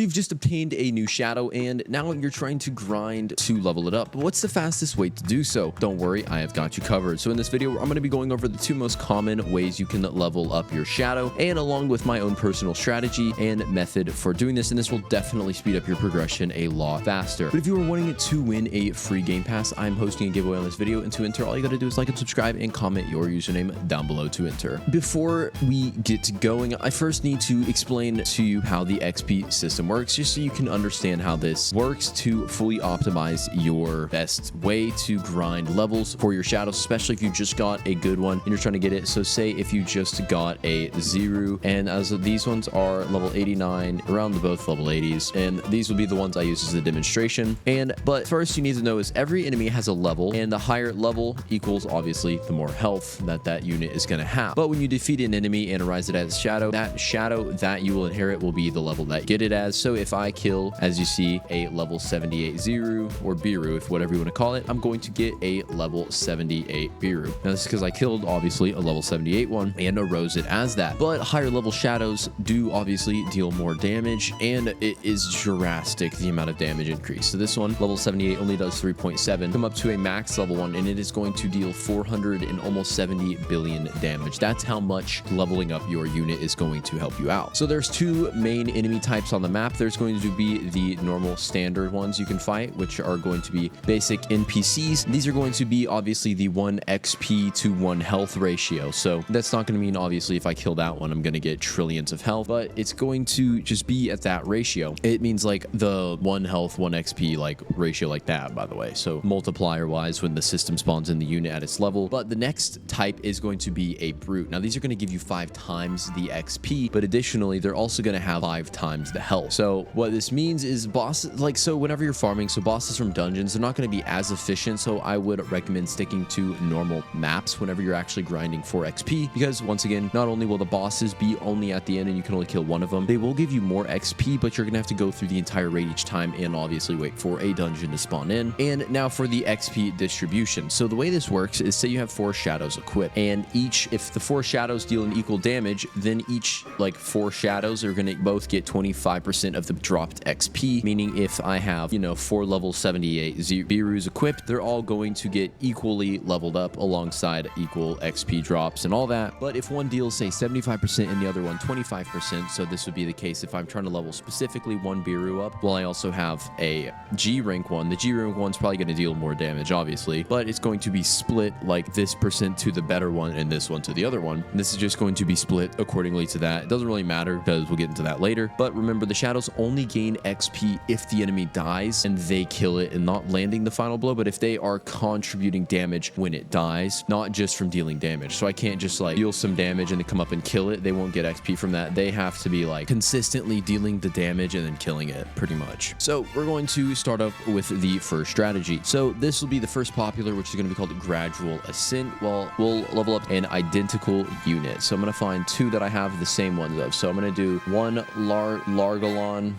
you've just obtained a new shadow and now you're trying to grind to level it up. But what's the fastest way to do so? Don't worry, I have got you covered. So in this video, I'm going to be going over the two most common ways you can level up your shadow, and along with my own personal strategy and method for doing this, and this will definitely speed up your progression a lot faster. But if you are wanting to win a free game pass, I'm hosting a giveaway on this video, and to enter, all you got to do is like and subscribe and comment your username down below to enter. Before we get going, I first need to explain to you how the XP system works, just so you can understand how this works to fully optimize your best way to grind levels for your shadows, especially if you just got a good one and you're trying to get it. So say if you just got a 0, and as these ones are level 89, around the both level 80s, and these will be the ones I use as a demonstration. But first you need to know is every enemy has a level, and the higher level equals obviously the more health that unit is going to have. But when you defeat an enemy and rise it as shadow, that shadow that you will inherit will be the level that you get it as. So if I kill, as you see, a level 78 Ziru or Biru, if whatever you want to call it, I'm going to get a level 78 Biru. Now this is because I killed obviously a level 78 one and arose it as that. But higher level shadows do obviously deal more damage, and it is drastic the amount of damage increase. So this one, level 78, only does 3.7. Come up to a max level one, and it is going to deal 400 and almost 70 billion damage. That's how much leveling up your unit is going to help you out. So there's two main enemy types on the map. There's going to be the normal standard ones you can fight, which are going to be basic NPCs. These are going to be obviously the 1 XP to 1 health ratio. So that's not going to mean obviously if I kill that one, I'm going to get trillions of health, but it's going to just be at that ratio. It means like the 1 health, 1 XP like ratio like that, by the way. So multiplier wise when the system spawns in the unit at its level. But the next type is going to be a brute. Now these are going to give you 5 times the XP, but additionally they're also going to have 5 times the health. So what this means is bosses, like, so whenever you're farming, so bosses from dungeons, they're not going to be as efficient. So I would recommend sticking to normal maps whenever you're actually grinding for XP, because once again, not only will the bosses be only at the end and you can only kill one of them, they will give you more XP, but you're going to have to go through the entire raid each time and obviously wait for a dungeon to spawn in. And now for the XP distribution. So the way this works is, say you have 4 shadows equipped, and if the 4 shadows deal an equal damage, then each like 4 shadows are going to both get 25% of the dropped XP, meaning if I have, 4 level 78 Birus equipped, they're all going to get equally leveled up alongside equal XP drops and all that. But if one deals say 75% and the other one 25%, so this would be the case if I'm trying to level specifically one Biru up, well, I also have a G rank one. The G rank one's probably going to deal more damage obviously, but it's going to be split like this percent to the better one and this one to the other one. And this is just going to be split accordingly to that. It doesn't really matter because we'll get into that later. But remember, the shadows only gain XP if the enemy dies and they kill it and not landing the final blow, but if they are contributing damage when it dies, not just from dealing damage. So I can't just like deal some damage and then come up and kill it. They won't get XP from that. They have to be like consistently dealing the damage and then killing it pretty much. So we're going to start up with the first strategy. So this will be the first popular, which is going to be called gradual ascent. Well, we'll level up an identical unit. So I'm going to find 2 that I have the same ones of. So I'm going to do 1 Largalon,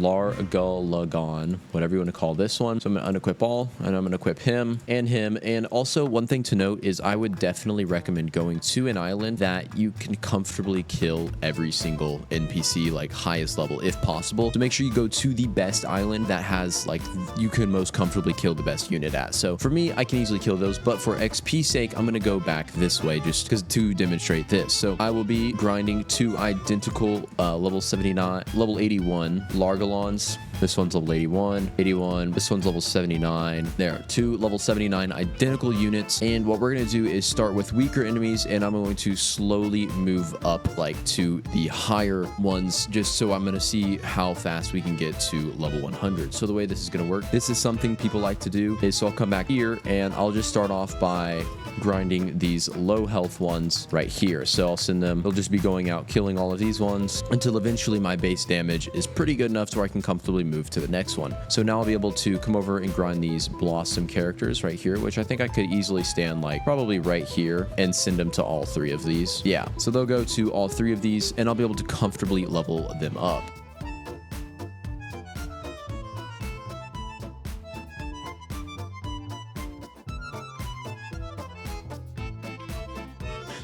whatever you want to call this one. So I'm going to unequip all, and I'm going to equip him. And also one thing to note is I would definitely recommend going to an island that you can comfortably kill every single NPC, like highest level if possible. So make sure you go to the best island that has like you can most comfortably kill the best unit at. So for me, I can easily kill those, but for XP sake, I'm going to go back this way just because to demonstrate this. So I will be grinding 2 identical level 79, level 81 Largalons. This one's level 81. This one's level 79. There are 2 level 79 identical units. And what we're going to do is start with weaker enemies, and I'm going to slowly move up like to the higher ones, just so I'm going to see how fast we can get to level 100. So the way this is going to work, this is something people like to do, is so I'll come back here and I'll just start off by grinding these low health ones right here. So I'll send them, they'll just be going out killing all of these ones until eventually my base damage is pretty good enough to where I can comfortably move to the next one. So now I'll be able to come over and grind these Blossom characters right here, which I think I could easily stand like probably right here and send them to all 3 of these. Yeah, so they'll go to all 3 of these and I'll be able to comfortably level them up.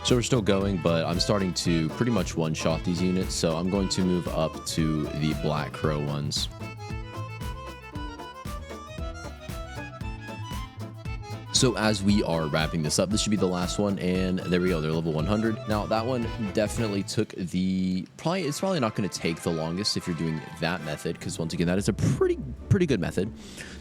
So we're still going, but I'm starting to pretty much one-shot these units. So I'm going to move up to the Black Crow ones. So as we are wrapping this up, this should be the last one, and there we go, they're level 100. Now that one definitely took the it's probably not going to take the longest if you're doing that method, because once again, that is a pretty good method.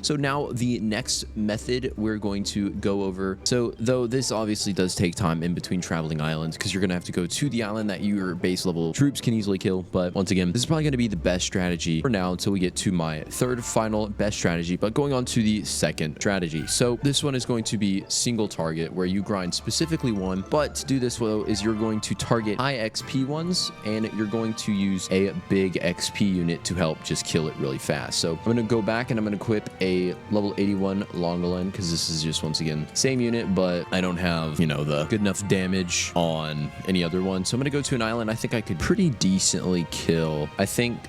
So now the next method we're going to go over, so though this obviously does take time in between traveling islands, because you're going to have to go to the island that your base level troops can easily kill, but once again, this is probably going to be the best strategy for now until we get to my third final best strategy. But going on to the second strategy, so this one is going to be single target, where you grind specifically one, but to do this though is you're going to target high XP ones, and you're going to use a big XP unit to help just kill it really fast. So I'm going to go back and I'm going to equip a level 81 Longolin, because this is just once again same unit, but I don't have, you know, the good enough damage on any other one. So I'm going to go to an island I think I could pretty decently kill. I think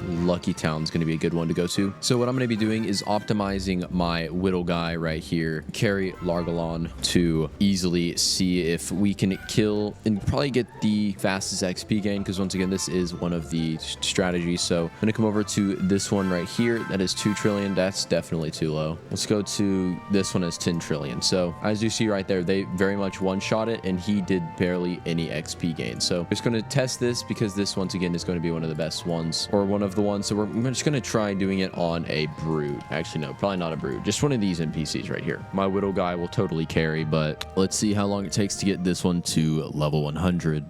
Lucky Town's going to be a good one to go to. So what I'm going to be doing is optimizing my Whittle guy right here, carry Largalon, to easily see if we can kill and probably get the fastest XP gain, because once again, this is one of the strategies. So I'm going to come over to this one right here. That is 2 trillion. That's definitely too low. Let's go to this one as 10 trillion. So as you see right there, they very much one-shot it, and he did barely any XP gain. So I'm just going to test this, because this once again is going to be one of the best ones, or one of the ones. So I'm just going to try doing it on a brood. Actually, no, probably not a brood. Just one of these NPCs right here. My Whittle guy will totally carry, but let's see how long it takes to get this one to level 100.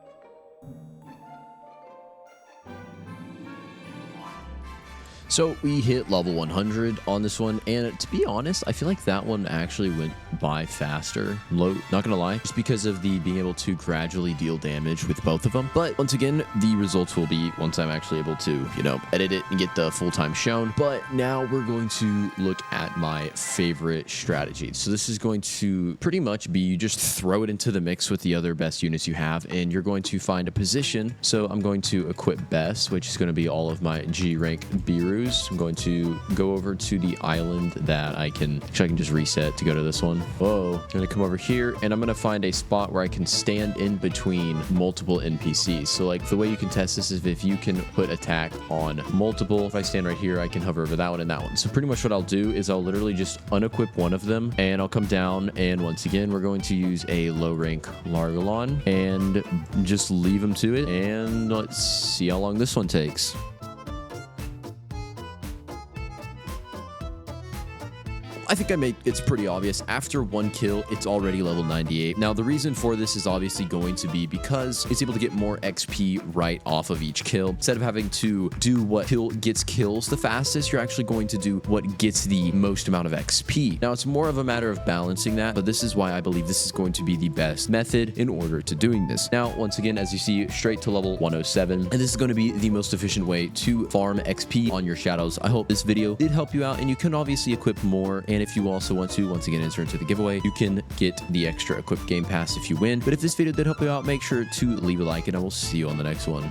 So we hit level 100 on this one, and to be honest, I feel like that one actually went by faster. Not gonna lie, just because of the being able to gradually deal damage with both of them. But once again, the results will be once I'm actually able to, you know, edit it and get the full time shown. But now we're going to look at my favorite strategy. So this is going to pretty much be, you just throw it into the mix with the other best units you have, and you're going to find a position. So I'm going to equip best, which is going to be all of my G rank Beerus. I'm going to go over to the island that I can just reset to go to this one. Whoa. I'm going to come over here, and I'm going to find a spot where I can stand in between multiple NPCs. So like the way you can test this is if you can put attack on multiple. If I stand right here, I can hover over that one and that one. So pretty much what I'll do is I'll literally just unequip one of them, and I'll come down, and once again, we're going to use a low rank Largalon and just leave him to it, and let's see how long this one takes. I think it's pretty obvious. After one kill, it's already level 98. Now, the reason for this is obviously going to be because it's able to get more XP right off of each kill. Instead of having to do what gets kills the fastest, you're actually going to do what gets the most amount of XP. Now, it's more of a matter of balancing that, but this is why I believe this is going to be the best method in order to doing this. Now, once again, as you see, straight to level 107, and this is going to be the most efficient way to farm XP on your shadows. I hope this video did help you out, and you can obviously equip more, and if you also want to, once again, enter into the giveaway, you can get the extra equipped game pass if you win. But if this video did help you out, make sure to leave a like, and I will see you on the next one.